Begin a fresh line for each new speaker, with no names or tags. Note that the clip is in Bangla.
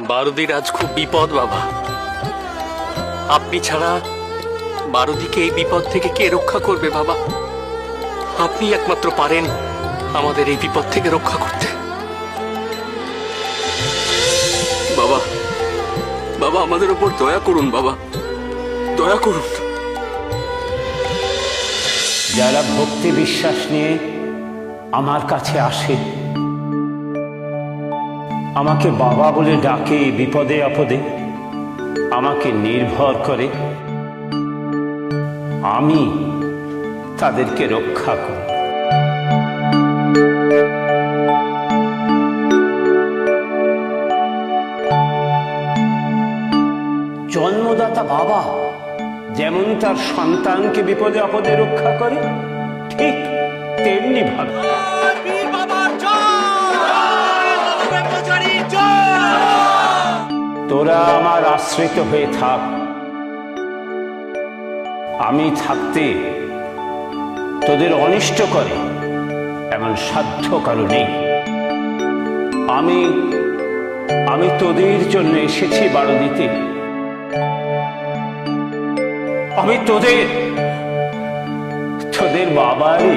বারুদির আজ খুব বিপদ বাবা। আপনি ছাড়া বারুদিকে এই বিপদ থেকে কে রক্ষা করবে বাবা? আপনি একমাত্র পারেন আমাদের এই বিপদ থেকে রক্ষা করতে।
বাবা, বাবা আমাদের উপর দয়া করুন, বাবা দয়া করুন।
যারা ভক্তি বিশ্বাস নিয়ে আমার কাছে আসে, আমাকে বাবা বলে ডাকে, বিপদে আপদে আমাকে নির্ভর করে, আমি তাদেরকে রক্ষা করি। জন্মদাতা বাবা যেমন তার সন্তানকে বিপদে আপদে রক্ষা করে, ঠিক তেমনি ভাবে তোরা আমার আশ্রিত হয়ে থাক। আমি থাকতে তোদের অনিষ্ট করে এমন সাধ্য কারো নেই। আমি তোদের জন্য এসেছি বারুদিতে। আমি তোদের বাবাই।